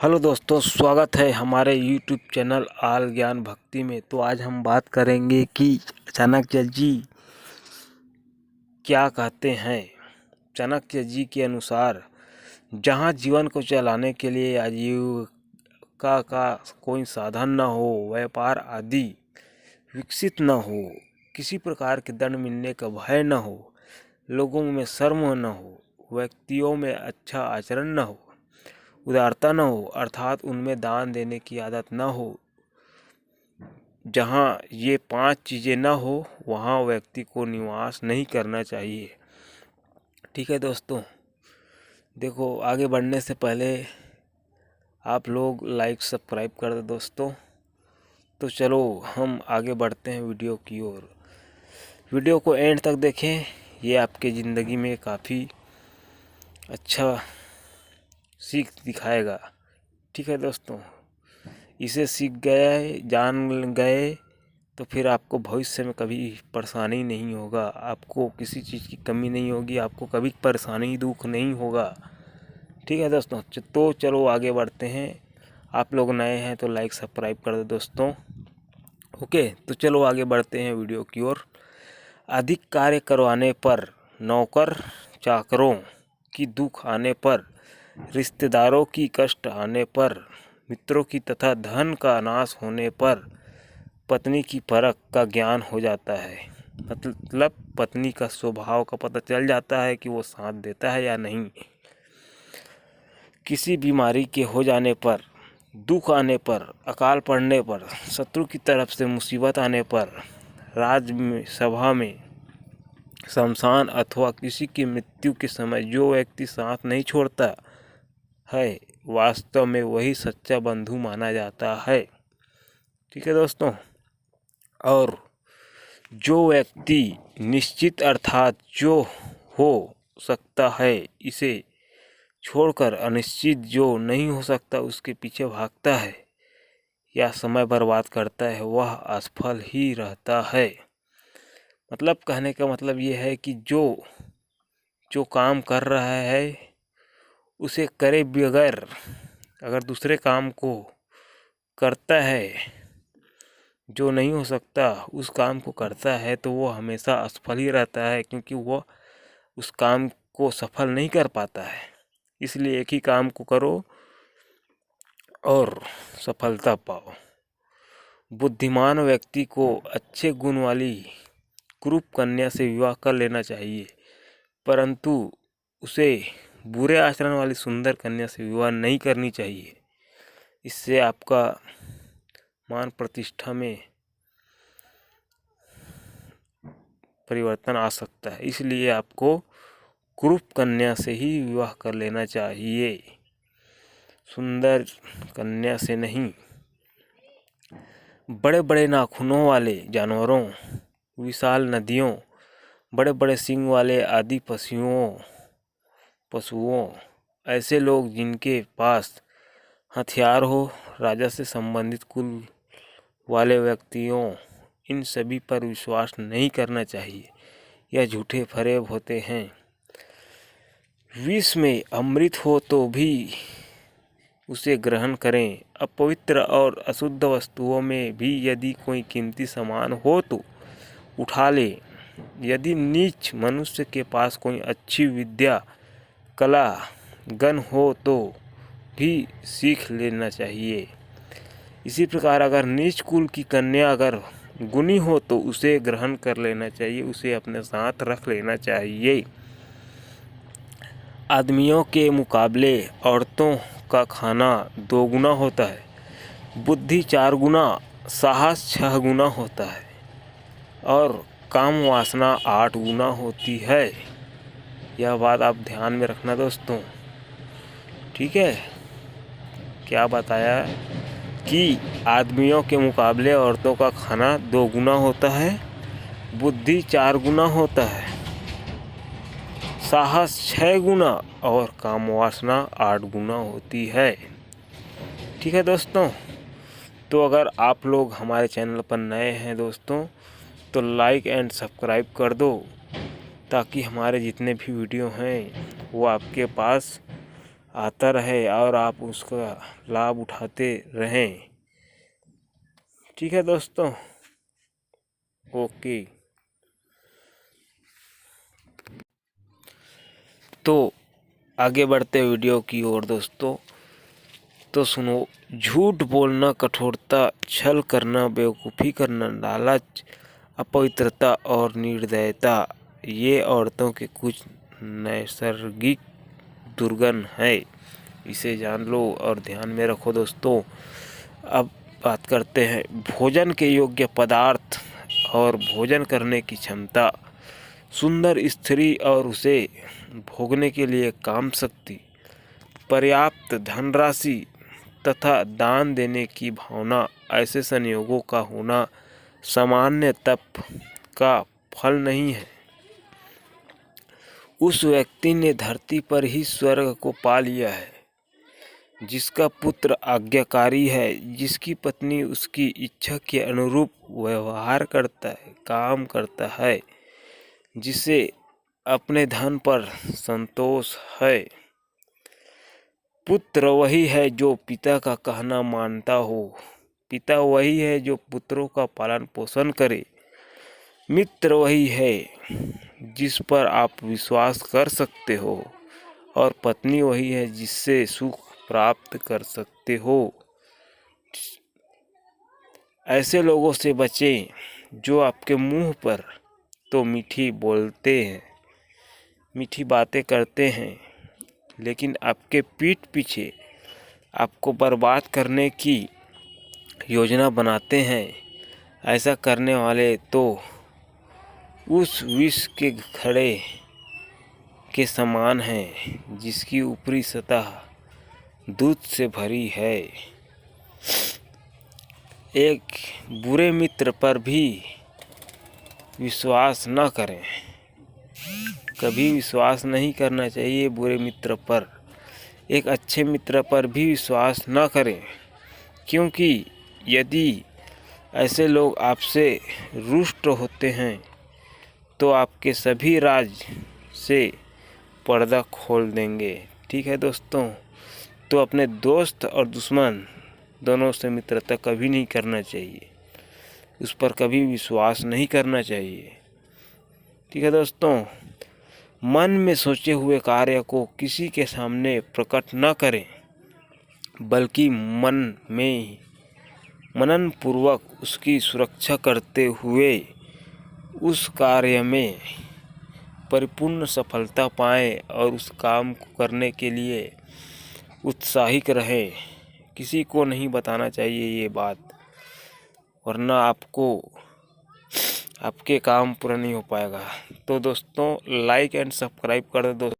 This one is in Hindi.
हेलो दोस्तों, स्वागत है हमारे यूट्यूब चैनल आल ज्ञान भक्ति में। तो आज हम बात करेंगे कि चाणक्य जी क्या कहते हैं। चाणक्य जी के अनुसार जहाँ जीवन को चलाने के लिए आजीविका का कोई साधन न हो, व्यापार आदि विकसित न हो, किसी प्रकार के दंड मिलने का भय न हो, लोगों में शर्म न हो, व्यक्तियों में अच्छा आचरण न हो, उदारता न हो, अर्थात उनमें दान देने की आदत न हो, जहाँ ये 5 चीज़ें न हो वहाँ व्यक्ति को निवास नहीं करना चाहिए। ठीक है दोस्तों, देखो आगे बढ़ने से पहले आप लोग लाइक सब्सक्राइब कर दो दोस्तों। तो चलो हम आगे बढ़ते हैं वीडियो की ओर। वीडियो को एंड तक देखें, ये आपके ज़िंदगी में काफ़ी अच्छा सीख दिखाएगा। ठीक है दोस्तों, इसे सीख गए, जान गए तो फिर आपको भविष्य में कभी परेशानी नहीं होगा, आपको किसी चीज़ की कमी नहीं होगी, आपको कभी परेशानी दुख नहीं होगा। ठीक है दोस्तों, तो चलो आगे बढ़ते हैं। आप लोग नए हैं तो लाइक सब्सक्राइब कर दो दोस्तों। ओके, तो चलो आगे बढ़ते हैं वीडियो की ओर। अधिक कार्य करवाने पर, नौकर चाकरों की दुख आने पर, रिश्तेदारों की कष्ट आने पर, मित्रों की तथा धन का नाश होने पर पत्नी की परख का ज्ञान हो जाता है। मतलब पत्नी का स्वभाव का पता चल जाता है कि वो साथ देता है या नहीं। किसी बीमारी के हो जाने पर, दुख आने पर, अकाल पड़ने पर, शत्रु की तरफ से मुसीबत आने पर, सभा में, शमशान अथवा किसी की मृत्यु के समय जो व्यक्ति साथ नहीं छोड़ता है, वास्तव में वही सच्चा बंधु माना जाता है। ठीक है दोस्तों, और जो व्यक्ति निश्चित अर्थात जो हो सकता है इसे छोड़कर अनिश्चित जो नहीं हो सकता उसके पीछे भागता है या समय बर्बाद करता है, वह असफल ही रहता है। मतलब कहने का मतलब ये है कि जो काम कर रहा है उसे करे बगैर अगर दूसरे काम को करता है, जो नहीं हो सकता उस काम को करता है, तो वो हमेशा असफल ही रहता है, क्योंकि वो उस काम को सफल नहीं कर पाता है। इसलिए एक ही काम को करो और सफलता पाओ। बुद्धिमान व्यक्ति को अच्छे गुण वाली कुरूप कन्या से विवाह कर लेना चाहिए, परंतु उसे बुरे आचरण वाली सुंदर कन्या से विवाह नहीं करनी चाहिए। इससे आपका मान प्रतिष्ठा में परिवर्तन आ सकता है। इसलिए आपको कुरूप कन्या से ही विवाह कर लेना चाहिए, सुंदर कन्या से नहीं। बड़े बड़े नाखूनों वाले जानवरों, विशाल नदियों, बड़े बड़े सींग वाले आदि पशुओं, ऐसे लोग जिनके पास हथियार हो, राजा से संबंधित कुल वाले व्यक्तियों, इन सभी पर विश्वास नहीं करना चाहिए। यह झूठे फरेब होते हैं। विष में अमृत हो तो भी उसे ग्रहण करें। अपवित्र और अशुद्ध वस्तुओं में भी यदि कोई कीमती सामान हो तो उठा ले। यदि नीच मनुष्य के पास कोई अच्छी विद्या कला गन हो तो भी सीख लेना चाहिए। इसी प्रकार अगर नीच कुल की कन्या अगर गुणी हो तो उसे ग्रहण कर लेना चाहिए, उसे अपने साथ रख लेना चाहिए। आदमियों के मुकाबले औरतों का खाना 2 गुना होता है, बुद्धि 4 गुना, साहस 6 गुना होता है और काम वासना 8 गुना होती है। यह बात आप ध्यान में रखना दोस्तों। ठीक है, क्या बताया कि आदमियों के मुकाबले औरतों का खाना 2 गुना होता है, बुद्धि 4 गुना होता है, साहस 6 गुना और काम वासना 8 गुना होती है। ठीक है दोस्तों, तो अगर आप लोग हमारे चैनल पर नए हैं दोस्तों तो लाइक एंड सब्सक्राइब कर दो, ताकि हमारे जितने भी वीडियो हैं वो आपके पास आता रहे और आप उसका लाभ उठाते रहें। ठीक है दोस्तों, ओके। तो आगे बढ़ते वीडियो की ओर दोस्तों, तो सुनो। झूठ बोलना, कठोरता, छल करना, बेवकूफ़ी करना, लालच, अपवित्रता और निर्दयता ये औरतों के कुछ नैसर्गिक दुर्गुण है। इसे जान लो और ध्यान में रखो दोस्तों। अब बात करते हैं भोजन के योग्य पदार्थ और भोजन करने की क्षमता। सुंदर स्त्री और उसे भोगने के लिए काम शक्ति, पर्याप्त धनराशि तथा दान देने की भावना, ऐसे संयोगों का होना सामान्य तप का फल नहीं है। उस व्यक्ति ने धरती पर ही स्वर्ग को पा लिया है, जिसका पुत्र आज्ञाकारी है, जिसकी पत्नी उसकी इच्छा के अनुरूप व्यवहार करता है, काम करता है, जिसे अपने धन पर संतोष है। पुत्र वही है जो पिता का कहना मानता हो। पिता वही है जो पुत्रों का पालन पोषण करे। मित्र वही है जिस पर आप विश्वास कर सकते हो, और पत्नी वही है जिससे सुख प्राप्त कर सकते हो। ऐसे लोगों से बचें जो आपके मुंह पर तो मीठी बोलते हैं, मीठी बातें करते हैं, लेकिन आपके पीठ पीछे आपको बर्बाद करने की योजना बनाते हैं। ऐसा करने वाले तो उस विष के घड़े के समान हैं जिसकी ऊपरी सतह दूध से भरी है। एक बुरे मित्र पर भी विश्वास न करें। कभी विश्वास नहीं करना चाहिए बुरे मित्र पर। एक अच्छे मित्र पर भी विश्वास न करें, क्योंकि यदि ऐसे लोग आपसे रुष्ट होते हैं तो आपके सभी राज से पर्दा खोल देंगे। ठीक है दोस्तों, तो अपने दोस्त और दुश्मन दोनों से मित्रता कभी नहीं करना चाहिए, उस पर कभी विश्वास नहीं करना चाहिए। ठीक है दोस्तों, मन में सोचे हुए कार्य को किसी के सामने प्रकट न करें, बल्कि मन में मनन पूर्वक उसकी सुरक्षा करते हुए उस कार्य में परिपूर्ण सफलता पाएं और उस काम को करने के लिए उत्साहित रहे। किसी को नहीं बताना चाहिए ये बात, वरना आपके काम पूरा नहीं हो पाएगा। तो दोस्तों, लाइक एंड सब्सक्राइब कर दो।